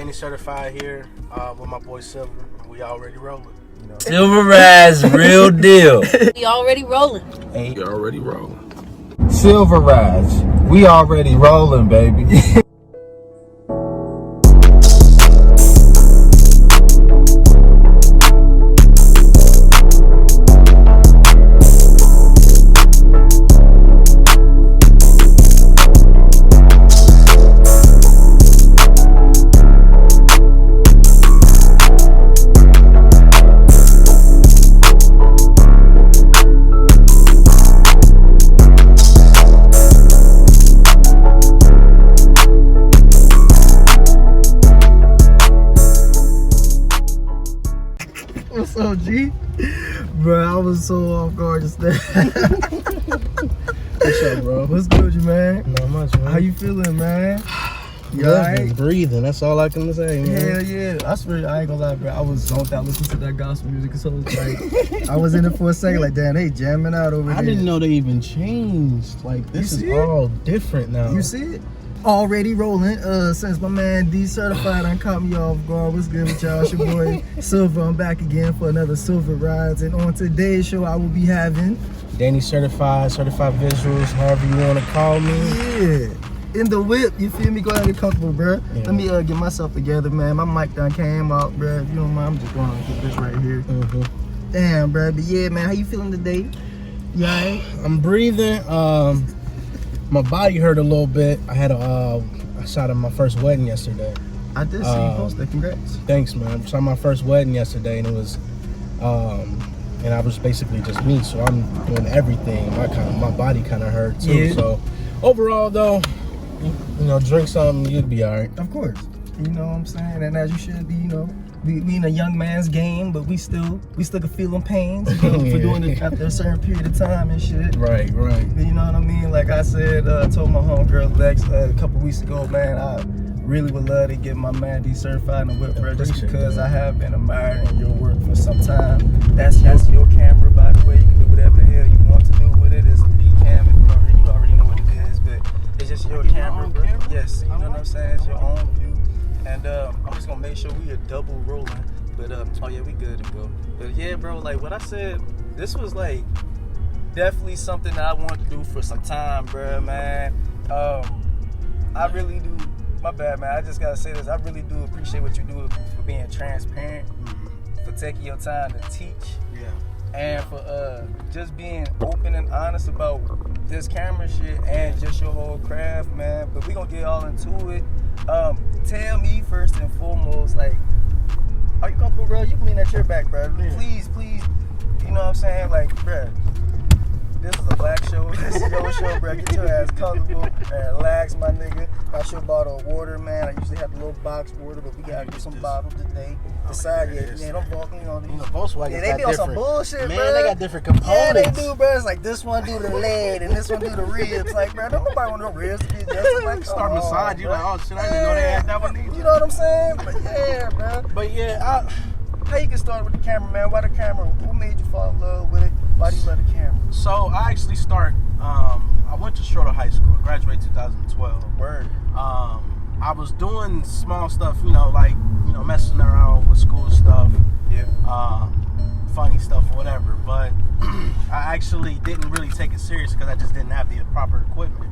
Danny Certified here with my boy Silver. We already rolling. You know. Silver Rise, real deal. We already rolling. Hey, you already rolling. Silver Rise, we already rolling, baby. What's up, G? Bro, I was so off guard just there. What's up, bro? What's good, you man? Not much, man. How you feeling, man? You Living, alright? breathing. That's all I can say, man. Hell yeah. I swear, I ain't gonna lie, bro. I was zoned out listening to that gospel music. So like, I was in it for a second, like, damn, they jamming out over there. I didn't know they even changed. Like, this is all different now. You see it? Already rolling. Since my man D.Certified done caught me off guard. What's good with y'all? It's your boy Silver. I'm back again for another Silver Rides. And on today's show, I will be having Danny Certified, Certified Visuals, however you want to call me. Yeah. In the whip, you feel me? Go ahead and get comfortable, bro. Yeah. Let me get myself together, man. My mic done came out, bro. If you don't mind, I'm just going to get this right here. Damn, bro. But yeah, man, how you feeling today? You alright? I'm breathing. My body hurt a little bit. I had a shot at my first wedding yesterday. I did see you post that. Congrats. Thanks, man. I shot my first wedding yesterday, and it was, and I was basically just me. So I'm doing everything. My body kind of hurt too. Yeah. So overall, though, you know, drink something, you'd be alright. Of course. You know what I'm saying? And as you should be, you know. We in a young man's game, but we still can feel them pains, you know, for doing it after a certain period of time and shit. Right. You know what I mean? Like I said, told my homegirl Lex a couple weeks ago, man, I really would love to get my man D.Certified in the whip, bro, just because I have been admiring your work for some time. That's your camera, by the way. You can do whatever the hell you want to do with it. It's a B cam, you already know what it is, but it's just your camera, bro. Yes, you know what I'm saying? It's your own view. And I'm just gonna make sure we are double rolling. But oh yeah, we good to go. But yeah, bro, like what I said, this was like definitely something that I wanted to do for some time, bro, man. I really do. My bad, man. I just gotta say this. I really do appreciate what you do for being transparent, for taking your time to teach, and for just being open and honest about this camera shit and just your whole craft, man. But we gonna get all into it. Tell me first and foremost, like, are you comfortable, bro? You can lean that chair back, bro. Yeah. Please, you know what I'm saying? Like, bro, this is a black show. This is your show, bro. Get your ass comfortable and relax, my nigga. Got your bottle of water, man. I usually have the little box water, but we gotta get some bottles today. Decide, yeah, don't walk, you know, Volkswagen. yeah, they be on some bullshit, man, bro. they got different components. Yeah, they do, bro. It's like this one do the lead and this one do the ribs. Like, bro, don't nobody want no ribs to be just like, Start massage. You like, oh shit, I didn't know they had that one either. You know what I'm saying? But yeah, bro. But yeah, How you get started with the camera, man? Why the camera? What made you fall in love with it? Why do you love the camera? So I actually I went to Schroeder High School. I graduated 2012. Word. I was doing small stuff, you know, like, you know, messing around with school stuff, funny stuff, whatever. But I actually didn't really take it serious because I just didn't have the proper equipment.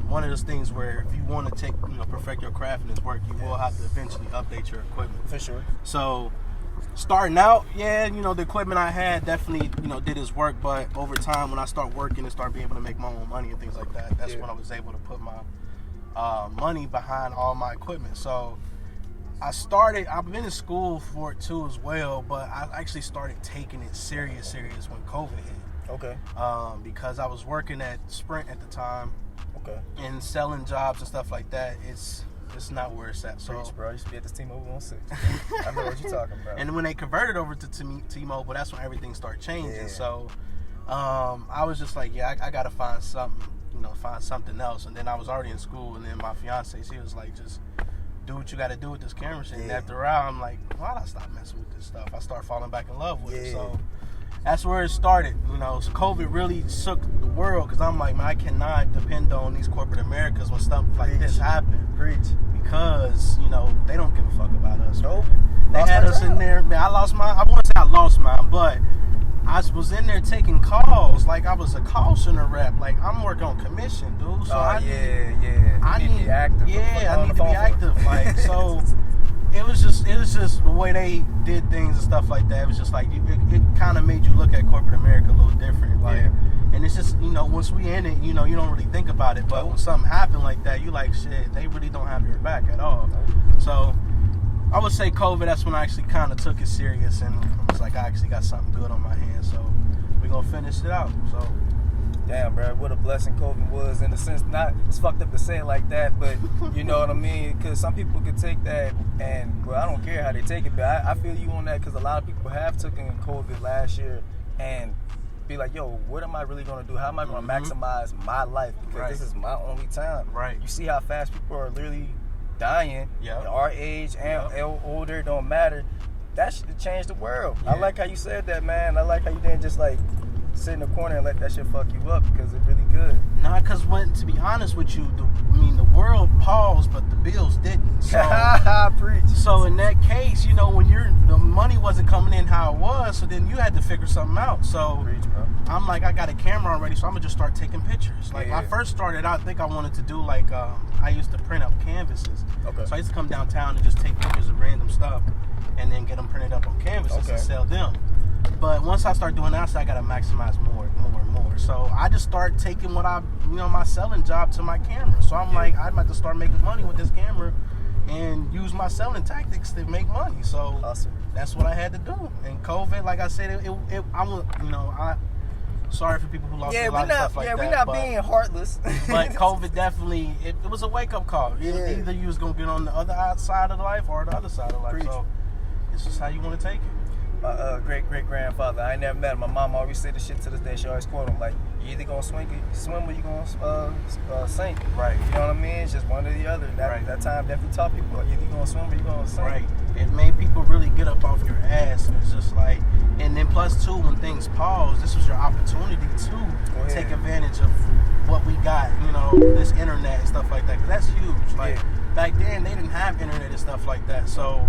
One of those things where if you want to perfect your craft and this work, you will have to eventually update your equipment. For sure. So starting out, the equipment I had definitely, did its work. But over time, when I start working and start being able to make my own money and things like that, that's when I was able to put my money behind all my equipment. So I've been in school for it too as well, but I actually started taking it serious when COVID hit. Okay. Because I was working at Sprint at the time. Okay. And selling jobs and stuff like that. It's not where it's at. So, preach, bro. I used to be at this T-Mobile 16. I know what you're talking about. And when they converted over to T-Mobile, that's when everything started changing. Yeah. So I was just like, I got to find something else. And then I was already in school, and then my fiance, she was like, just do what you got to do with this camera shit. Yeah. And after a while, I'm like, why did I stop messing with this stuff? I started falling back in love with it. So that's where it started. So COVID really shook the world, because I'm like, man, I cannot depend on these corporate Americas when stuff like this happen. Preach. Because, They don't give a fuck about us. Nope. They had us in there. Man, I lost mine. I won't say I lost mine, but I was in there taking calls. Like I was a call center rep. Like I'm working on commission, dude. So I need to be active. Yeah, I need to be active. Like so. It was just the way they did things and stuff like that. It was just like it kind of made you look at corporate America a little different. Like, and it's just once we in it, you don't really think about it. But when something happened like that, you like shit. They really don't have your back at all. So I would say COVID. That's when I actually kind of took it serious and I was like, I actually got something good on my hands. So we're gonna finish it out. So. Damn, bro, what a blessing COVID was in a sense. Not, it's fucked up to say it like that, but you know what I mean? Because some people could take that and, well, I don't care how they take it, but I feel you on that because a lot of people have taken COVID last year and be like, yo, what am I really going to do? How am I going to maximize my life? Because this is my only time. Right. You see how fast people are literally dying at our age and older, don't matter. That should change the world. Yeah. I like how you said that, man. I like how you didn't just like sit in the corner and let that shit fuck you up because it's really good. Nah, because to be honest with you, the world paused, but the bills didn't. So, preach. So in that case, when the money wasn't coming in how it was, so then you had to figure something out. So preach, bro. I'm like, I got a camera already, so I'm gonna just start taking pictures. Like when I first started out, I think I wanted to do like I used to print up canvases. Okay. So I used to come downtown and just take pictures of random stuff, and then get them printed up on canvases and sell them. But once I start doing that, I said I gotta maximize more and more. So I just start taking what my selling job to my camera. So I'm like, I'm about to start making money with this camera and use my selling tactics to make money. So that's what I had to do. And COVID, like I said, sorry for people who lost their lives and stuff like that. We're not being heartless. But COVID definitely, it was a wake-up call. Either you was going to get on the other side of life or the other side of life. Preach. So it's just how you want to take it. My great-great-grandfather, I ain't never met him. My mom always said this shit to this day. She always quote him, like, you either going to swim or you going to sink. Right. You know what I mean? It's just one or the other. That time definitely taught people, either you going to swim or you going to sink. Right. It made people really get up off your ass. And it's just like, and then plus too, when things pause, this was your opportunity to take advantage of what we got, this internet and stuff like that. Because that's huge. Like, back then, they didn't have internet and stuff like that. So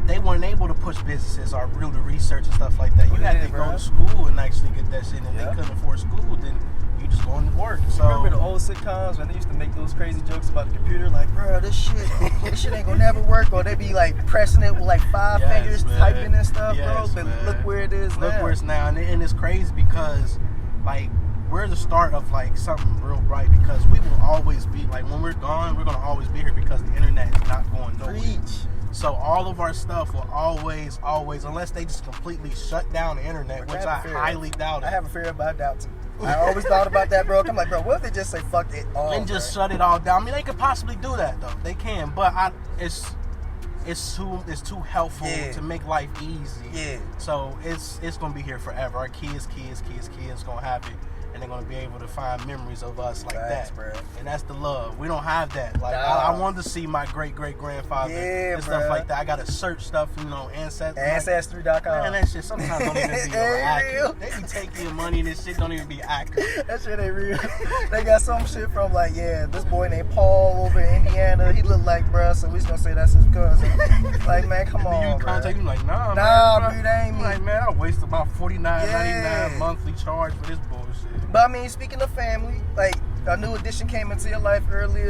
they weren't able to push businesses or do the research and stuff like that. You had to go to school and actually get that shit. And if they couldn't afford school, then you just go into work. So remember the old sitcoms when they used to make those crazy jokes about the computer? Like, bro, this shit ain't gonna never work. Or they be like pressing it with like 5 fingers, typing and stuff, bro. But look where it is now. Look where it's now. And it's crazy because, like, we're the start of like something real bright because we will always be, like, when we're gone, we're gonna always be here because the internet is not going nowhere. Preach. So all of our stuff will always, unless they just completely shut down the internet, which I highly doubt it. I have a fear about that too. I always thought about that, bro. I'm like, bro, what if they just say fuck it all? And just shut it all down. I mean, they could possibly do that though. They can, but it's too helpful to make life easy. Yeah. So it's gonna be here forever. Our kids gonna have it. And they're gonna be able to find memories of us like that, bro. And that's the love. We don't have that. Like I wanted to see my great-great-grandfather and stuff like that. I gotta search stuff, Ancestry.com. Man, that shit sometimes don't even be accurate. They be taking your money and this shit don't even be accurate. That shit ain't real. They got some shit from like, this boy named Paul over in Indiana. He look like bruh, so we just gonna say that's his cousin. Like, man, come on. You contact him like, nah, man, that ain't me. Like, man, I wasted about $49.99 monthly charge for this bullshit. But I mean, speaking of family, like a new addition came into your life earlier.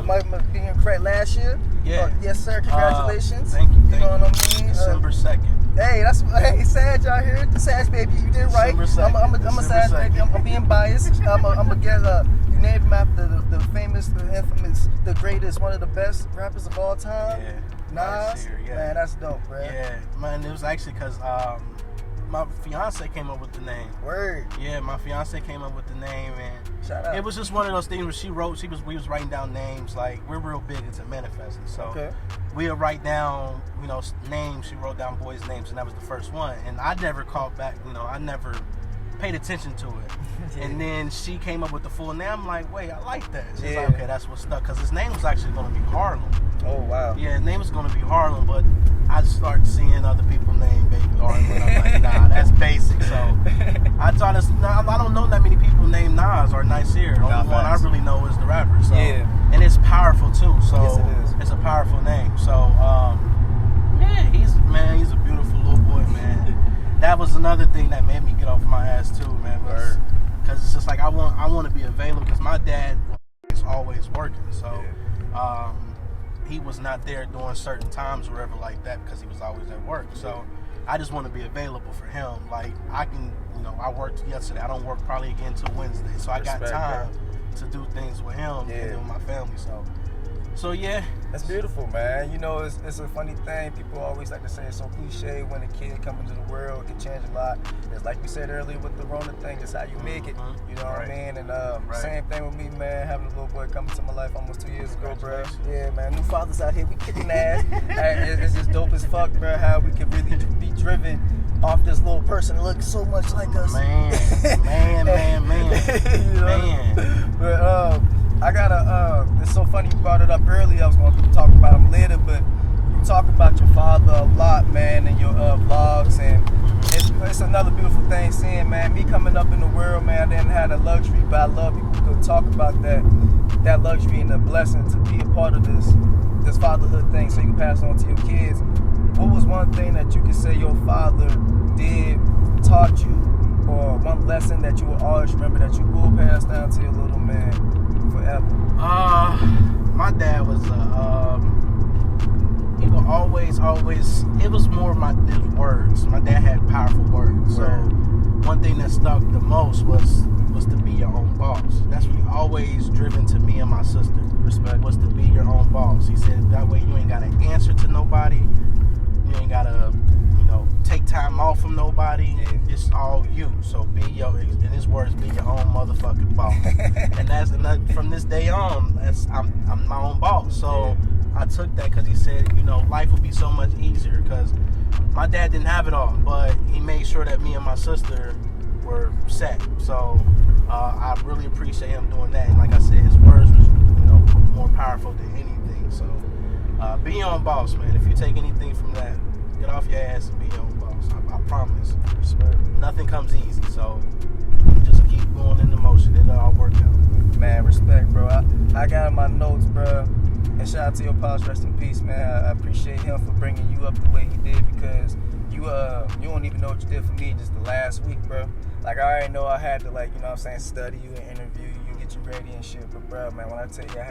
Might be correct, last year. Yeah. Yes, sir. Congratulations. Thank you. You know what I mean? December 2nd. Hey, Sag, y'all here? The Sag baby, you did right. December 2nd. I'm a Sag baby. I'm being biased. I'm gonna get you named him after the famous, the infamous, the greatest, one of the best rappers of all time. Yeah. Nas. Man, that's dope, bro. Yeah, man. It was actually because my fiance came up with the name. Word. Yeah, my fiance came up with the name, and shout out. It was just one of those things where we was writing down names. Like, we're real big into manifesting, so we would write down, names. She wrote down boys' names, and that was the first one. And I never called back. I never paid attention to it. And then she came up with the full name. I'm like, wait, I like that. She's like, okay, that's what stuck, because his name was actually going to be Harlem. Oh, wow. Yeah, his name was going to be Harlem, but I started seeing other people name Baby Harlem, and I'm like, nah, that's basic. So I thought I don't know that many people named Nas or Nasir. The only one I really know is the rapper. So, and it's powerful too. So yes, it is. It's a powerful name. So is another thing that made me get off my ass too, man. Because it's just like I want to be available because my dad is always working, so he was not there during certain times or whatever like that because he was always at work. So I just want to be available for him. Like I can, I worked yesterday. I don't work probably again until Wednesday, so I got time to do things with him and with my family. So yeah. That's beautiful, man. It's a funny thing. People always like to say it's so cliche when a kid comes into the world, it can change a lot. It's like we said earlier with the Rona thing, it's how you make it. You know what I mean? And same thing with me, man. Having a little boy come into my life almost 2 years ago, bro. Yeah, man. New fathers out here, we kicking ass. It's just dope as fuck, bro, how we can really be driven off this little person that looks so much like us. Man. But I gotta, it's so funny you brought it up earlier. I was going to talk about him later, but you talk about your father a lot, man, in your vlogs, and it's another beautiful thing seeing, man, me coming up in the world, man. I didn't have the luxury, but I love people who could talk about that luxury and the blessing to be a part of this fatherhood thing so you can pass on to your kids. What was one thing that you could say your father did, taught you, or one lesson that you will always remember that you will pass down to your little man forever? My dad was he would always it was more his words. My dad had powerful words. So one thing that stuck the most was to be your own boss. That's what he always driven to me and my sister. Respect was to be your own boss. He said that way you ain't gotta answer to nobody. You ain't gotta take time off from nobody. It's all you. So in his words, be your own motherfucking boss. and from this day on, I'm my own boss. So I took that because he said, life would be so much easier because my dad didn't have it all, but he made sure that me and my sister were set. So I really appreciate him doing that. And like I said, his words was more powerful than anything. So be your own boss, man. If you take anything from that, get off your ass and be your own boss. I promise. Nothing comes easy, so just keep going in the motion. It'll all work out. Man, respect, bro. I got in my notes, bro. And shout out to your pops, rest in peace, man. I appreciate him for bringing you up the way he did because you don't even know what you did for me just the last week, bro. Like, I already know I had to, study you and interview you, get you ready and shit. But, bro, man, when I tell you I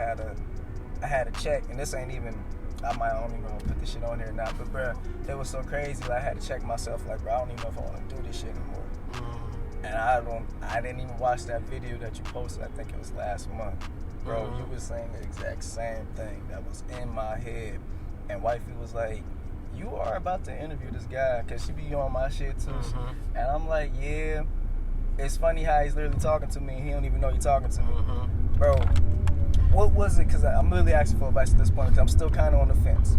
had a check, and this ain't even, I might only put this shit on here or not, but bro, it was so crazy. Like, I had to check myself. Like, bro, I don't even know if I want to do this shit anymore. And I didn't even watch that video that you posted. I think it was last month, bro. You were saying the exact same thing that was in my head. And wifey was like, "You are about to interview this guy," because she be on my shit too. And I'm like, yeah. It's funny how he's literally talking to me. And he don't even know he's talking to me, bro. What was it? Because I'm really asking for advice at this point because I'm still kind of on the fence.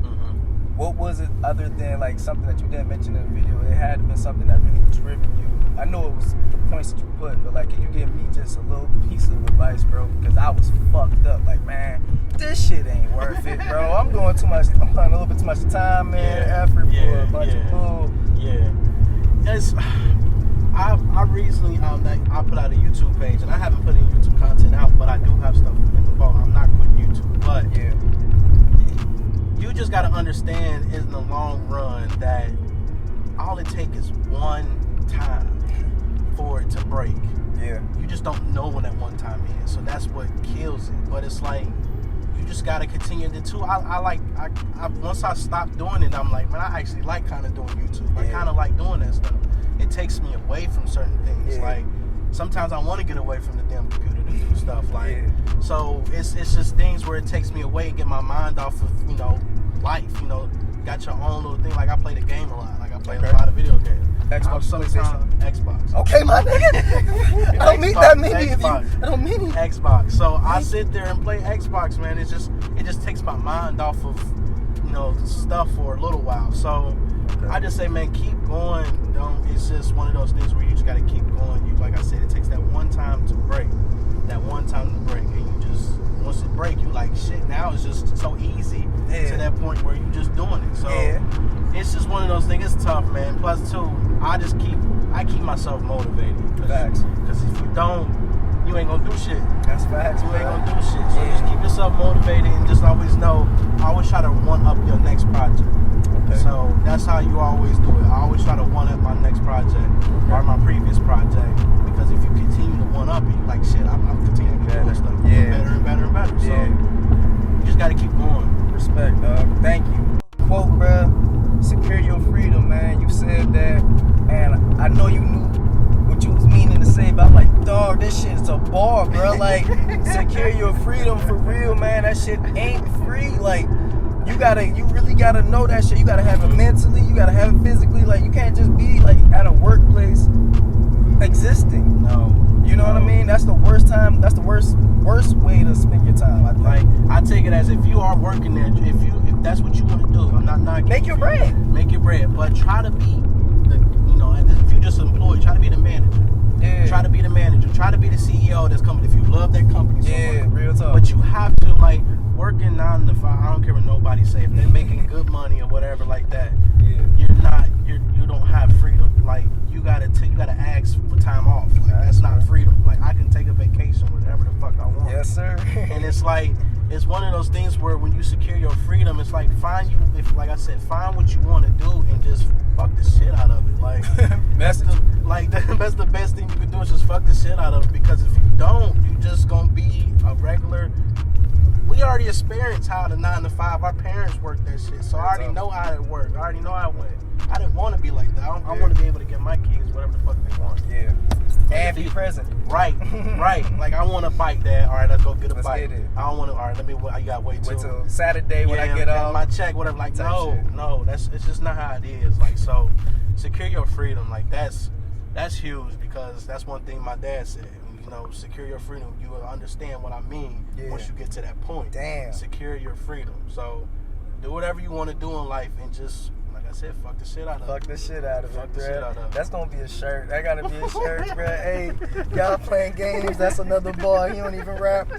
What was it other than like something that you didn't mention in the video? It had to be something that really driven you. I know it was the points that you put, but like, can you give me just a little piece of advice, bro? Because I was fucked up. Like, man, this shit ain't worth it, bro. I'm doing too much. I'm putting a little bit too much time and effort for a bunch of bull. I recently I put out a YouTube page, and I haven't put any YouTube content out, but I do have stuff in the vault. I'm not quitting YouTube, but you just gotta understand in the long run that all it takes is one time for it to break. You just don't know when that one time is, so that's what kills it. But it's like you just gotta continue to do. I once I stopped doing it, I'm like, man, I actually like kind of doing YouTube. I kind of like doing that stuff. It takes me away from certain things. Like sometimes I want to get away from the damn computer to do stuff. Like so it's just things where it takes me away and get my mind off of life. Got your own little thing. Like I play the game a lot. Like I play a lot of video games. Xbox, Xbox. Okay, my nigga. I don't mean that many of you. I don't mean it. Xbox. So I sit there and play Xbox, man. It just takes my mind off of stuff for a little while. So I just say, man, keep going. It's just one of those things where you just gotta keep going. Like I said, it takes that one time to break. And you just, once it break, you like, shit, now it's just so easy to that point where you just doing it. So it's just one of those things. It's tough, man. Plus too, I keep myself motivated. Facts. Because if you don't, you ain't gonna do shit. That's facts. You ain't gonna do shit. So just keep yourself motivated and just always know always try to one up your next project. Okay. So that's how you always do it. I always try to one up my next project or my previous project, because if you continue to one up it, like shit, I'm continuing to do stuff better and better and better. So you just got to keep going. Respect, dog. Thank you. Quote, bruh, secure your freedom, man. You said that, and I know you knew what you was meaning to say, but I'm like, dog, this shit is a bar, bro. Like, secure your freedom for real, man. That shit ain't free. Like, you really gotta know that shit. You gotta have it mentally, you gotta have it physically. Like, you can't just be like at a workplace existing. No. You know what I mean? That's the worst time. That's the worst way to spend your time. I think. Like, I take it as if you are working there, if that's what you want to do, I'm not make your bread. Make your bread, but try to be if you just employed, try to be the manager. Yeah. Try to be the manager. Try to be the CEO of this company if you love that company so much. Real talk. But you have to, like, working 9 to 5. I don't care what nobody say. If they're making good money or whatever like that, you don't have freedom. Like, you gotta ask for time off. Like, that's not freedom. Like, I can take a vacation whenever the fuck I want. Yes, sir. And it's like, it's one of those things where when you secure your freedom, it's like find what you want to do and just fuck the shit out of it. Like, that's the best thing you can do is just fuck the shit out of it, because if you don't, you just gonna be a regular. We already experienced how the 9 to 5. Our parents worked that shit, so I already know how it worked. I already know how it went. I didn't want to be like that. I want to be able to give my kids whatever the fuck they want. Yeah. And be present. Right. Like, I want a bike, Dad. All right, let's go get a bike. Get it. I don't want to. All right, I got to wait till Saturday when I get off. My check, whatever. Like, no, it's just not how it is. Like, so secure your freedom. Like, that's huge, because that's one thing my dad said. Secure your freedom. You will understand what I mean once you get to that point. Damn. Secure your freedom. So do whatever you want to do in life, and just, like I said, fuck the shit out of it. Fuck the shit out of it, bro. That's gonna be a shirt. That gotta be a shirt, bro. Hey, y'all playing games. That's another boy. He don't even rap.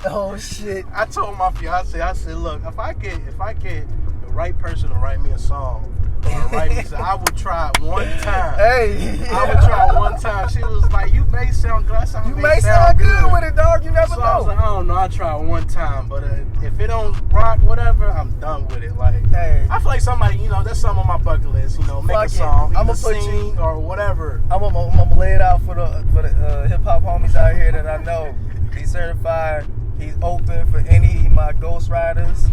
Oh shit. I told my fiance, I said, look, if I get the right person to write me a song, I would try it one time. Hey, I would try it one time. She was like, "You may sound good. You may sound good with it, dog. You never know." I was like, "I don't know. I try it one time, but if it don't rock, whatever, I'm done with it." Like, hey, I feel like somebody, that's something on my bucket list. Make a song, I'm gonna sing or whatever. I'm gonna lay it out for the hip hop homies out here that I know. D.Certified. He's open for any of my ghostwriters.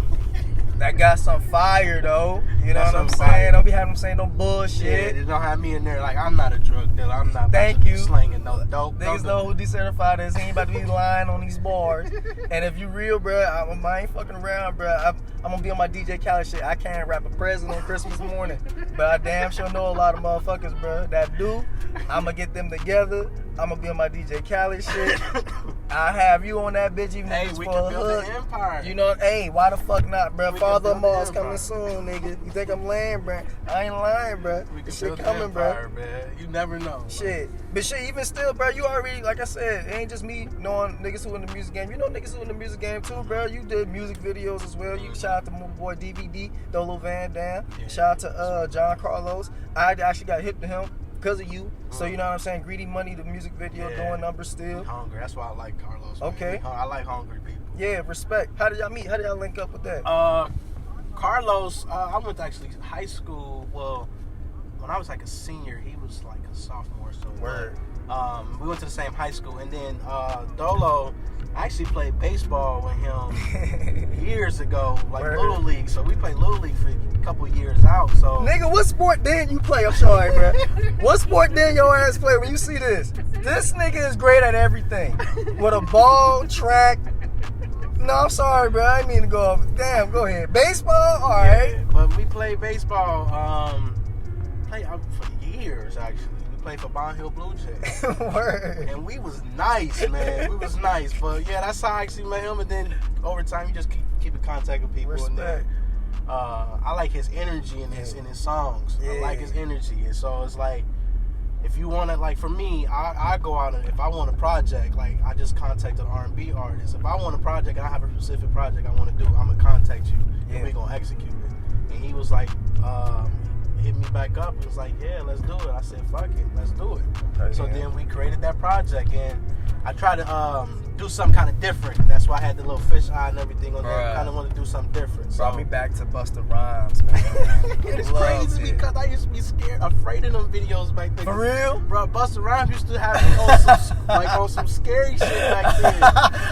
That got some fire though. You know what I'm saying? Don't be having them saying no bullshit. Yeah, don't have me in there like I'm not a drug dealer. I'm not slanging no dope. Niggas know who D.Certified is. He ain't about to be lying on these bars. And if you real, bro, I ain't fucking around, bro. I'm gonna be on my DJ Khaled shit. I can't rap a present on Christmas morning, but I damn sure know a lot of motherfuckers, bro, that do. I'm gonna get them together. I'm gonna be on my DJ Khaled shit. I have you on that bitch even if it's we for can a build hood. an empire. Hey, why the fuck not, bro? Father-in-law's coming soon, nigga. You think I'm lying, bro? I ain't lying, bro. We can shit build coming, an empire, bro. Man. You never know. Shit. But shit, even still, bro, you already, like I said, it ain't just me knowing niggas who in the music game. You know niggas who in the music game too, bro. You did music videos as well. You shout out to my boy DVD, Dolo Van Dam. Yeah. Shout out to John Carlos. I actually got hip to him because of you. So you know what I'm saying? Greedy Money, the music video, doing numbers still. Hungry. That's why I like Carlos. Man. Okay. I like hungry people. Yeah, respect. How did y'all meet? How did y'all link up with that? Carlos, I went to actually high school. Well, when I was like a senior, he was like a sophomore. So word. We went to the same high school, and then Dolo, I actually played baseball with him years ago, like Little League. So we played Little League for a couple years out. So nigga, what sport did you play? I'm sorry, bro. What sport did your ass play? When you see this nigga is great at everything. With a ball, track. No, I'm sorry, bro. I didn't mean to go off. Damn, go ahead. Baseball, all right. But we played baseball. Played for years actually. Played for Bond Hill Blue Jays. Word. And we was nice, man. We was nice. But yeah, that's how I actually met him. And then over time, you just keep in contact with people. Respect. And then, I like his energy in his songs. Yeah. I like his energy. And so it's like, if you want to, like for me, I go out and if I want a project, like I just contacted an R&B artist. If I want a project and I have a specific project I want to do, I'm going to contact you. And we're going to execute it. And he was like, hit me back up and was like, yeah, let's do it. I said, fuck it, let's do it. So then we created that project, and I tried to do something kind of different. That's why I had the little fish eye and everything on there. Right. Kind of want to do something different. So Brought me back to Busta Rhymes, man. it's crazy because I used to be scared, afraid of them videos back then. For real? Bro, Busta Rhymes used to have me on some scary shit back then.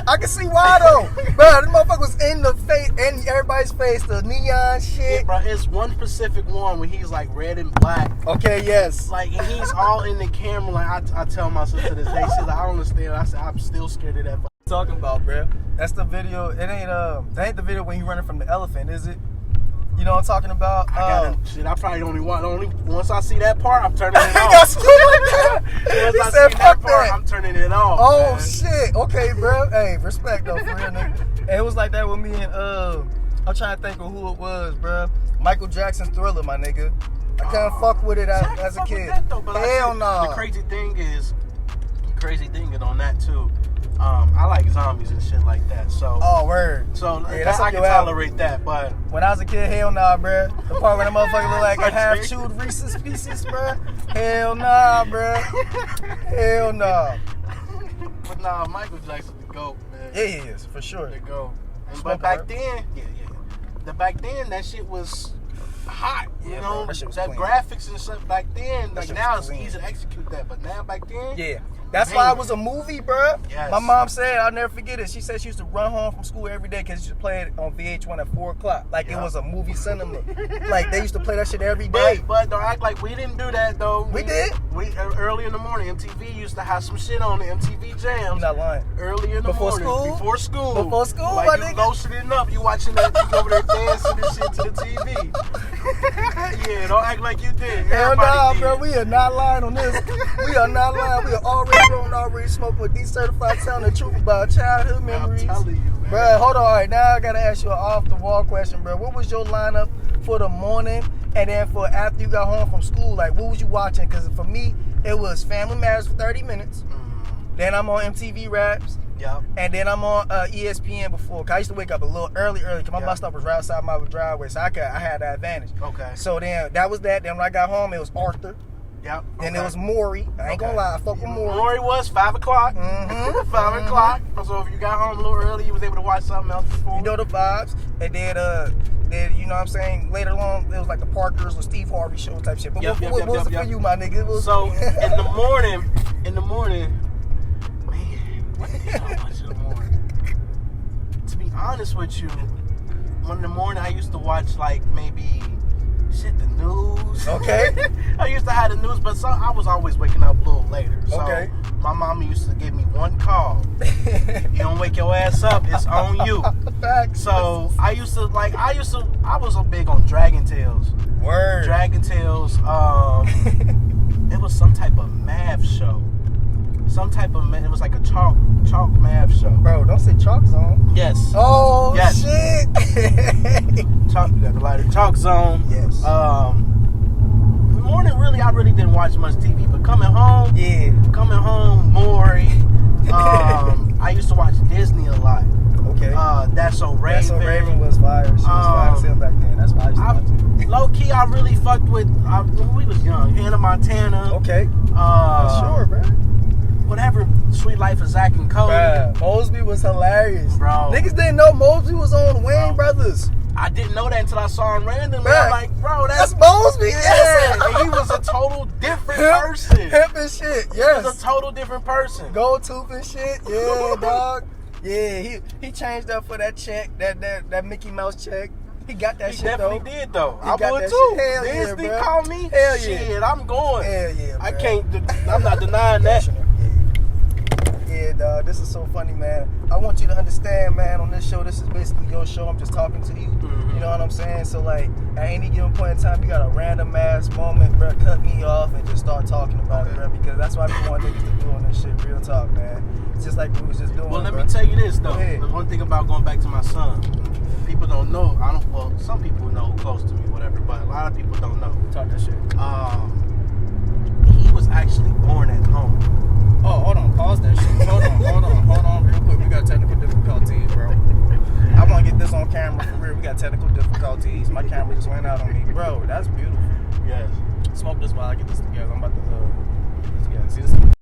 I can see why though. Bro, this motherfucker was in the face, in everybody's face, the neon shit. Yeah, bro, it's one specific one where he's like red and black. Okay, yes. Like, and he's all in the camera. Like, I tell my sister this day, she's like, I don't understand. I said, I'm still scared of that. Talking about, bro. That's the video. It ain't that ain't the video when you running from the elephant, is it? You know what I'm talking about? I probably only once I see that part, I'm turning it He off. got scared like that. Once He I said, see "Fuck that part, that." I'm turning it off. Oh man. shit. Okay, bro. Hey, respect though, for real, nigga. It was like that with me and I'm trying to think of who it was, bro. Michael Jackson's Thriller, my nigga. I couldn't fuck with it as a kid. Hell no. The crazy thing is on that too. I like zombies and shit like that. So. Oh, word. So yeah, that's I can tolerate that, but when I was a kid, hell nah, bruh. The part where the motherfucker look like a half-chewed Reese's Pieces, bruh. Hell nah, bruh. Hell nah. But nah, Michael Jackson's the GOAT, man. Yeah, he is, for sure. The GOAT. But back then, back then, that shit was hot, you know? Bro, that shit was that clean. Graphics and stuff back then, like now it's clean. easy to execute that, but now back then, yeah. That's why it was a movie, bruh. Yes. My mom said, I'll never forget it. She said she used to run home from school every day because she used to play it on VH1 at 4 o'clock. Like it was a movie cinema. Like they used to play that shit every day. But don't act like we didn't do that though. We did. We early in the morning, MTV used to have some shit on the MTV Jams. You're not lying. Early in the morning. Before school. Before school, like my you nigga. lotioning up, you watching that, you over there dancing and shit to the TV. Yeah, don't act like you did. Hell nah, did. bro. We are not lying on this. We are not lying. We are already grown, already smoking with D.Certified, telling the truth about childhood memories. I'm telling you, man. Bro, hold on. All right, now I gotta ask you an off-the-wall question, bro. What was your lineup for the morning and then for after you got home from school? Like, what was you watching? Because for me, it was Family Matters for 30 minutes. Then I'm on MTV Raps. Yep. And then I'm on ESPN before. Cause I used to wake up a little early, cause my bus stop was right outside my driveway, so I had that advantage. Okay. So then that was that. Then when I got home, it was Arthur. Yep. Then it was Maury. I ain't gonna lie, I fuck with Maury. Maury was 5 o'clock. 5 o'clock. So if you got home a little early, you was able to watch something else before. You know the vibes. And then you know what I'm saying, later on, it was like the Parkers or Steve Harvey show type shit. But what was it for you, my nigga? So in the morning, man, what the hell was in the morning? To be honest with you, in the morning I used to watch like maybe the news. Okay. I used to have the news, but I was always waking up a little later. So okay. My mama used to give me one call. You don't wake your ass up, it's on you. Facts. So I was big on Dragon Tales. Word. Dragon Tales. It was some type of math show. It was like a chalk math show. Bro, don't say Chalk Zone. Yes. Oh, yes. Shit. You got the lighter Chalk Zone. Yes. The morning, really, I really didn't watch much TV, but coming home, Maury. I used to watch Disney a lot. Okay. That's So Raven. That's So Raven was fire. She was fire as hell back then. That's why I used to watch it. Low key, I really fucked with, when we was young, Hannah Montana. Okay. Sure, bro. Whatever, Sweet Life of Zach and Cody. Bruh, Mosby was hilarious. Bro. Niggas didn't know Mosby was on Wayne Brothers. I didn't know that until I saw him randomly. I'm like, bro, that's Mosby. Yeah, Yes. and he was a total different person. Hip and shit, yes. He was a total different person. Gold tooth and shit, yeah, dog. Yeah, he changed up for that check, that Mickey Mouse check. He got that shit though. He definitely did though. He I got would that too. shit. Hell yeah, Disney bro. call me. Hell yeah. Shit, I'm going. Hell yeah, I bro. can't. I'm not denying that. Yeah, dog. This is so funny, man. I want you to understand, man. On this show, this is basically your show. I'm just talking to you. Mm-hmm. You know what I'm saying? So like, at any given point in time, you got a random ass moment, bro. Cut me off and just start talking about it, bro. Because that's why we want niggas to do on this shit. Real talk, man. It's just like we was just doing. Well, let bro. me tell you this though. The one thing about going back to my son, people don't know. Well, some people know close to me, whatever, but a lot of people don't know. Talk that shit. He was actually born at home. Oh, hold on. Pause that shit. Hold on real quick. We got technical difficulties, bro. I want to get this on camera for real. We got technical difficulties. My camera just went out on me. Bro, that's beautiful. Yes. Smoke this while I get this together. I'm about to get this together. See this?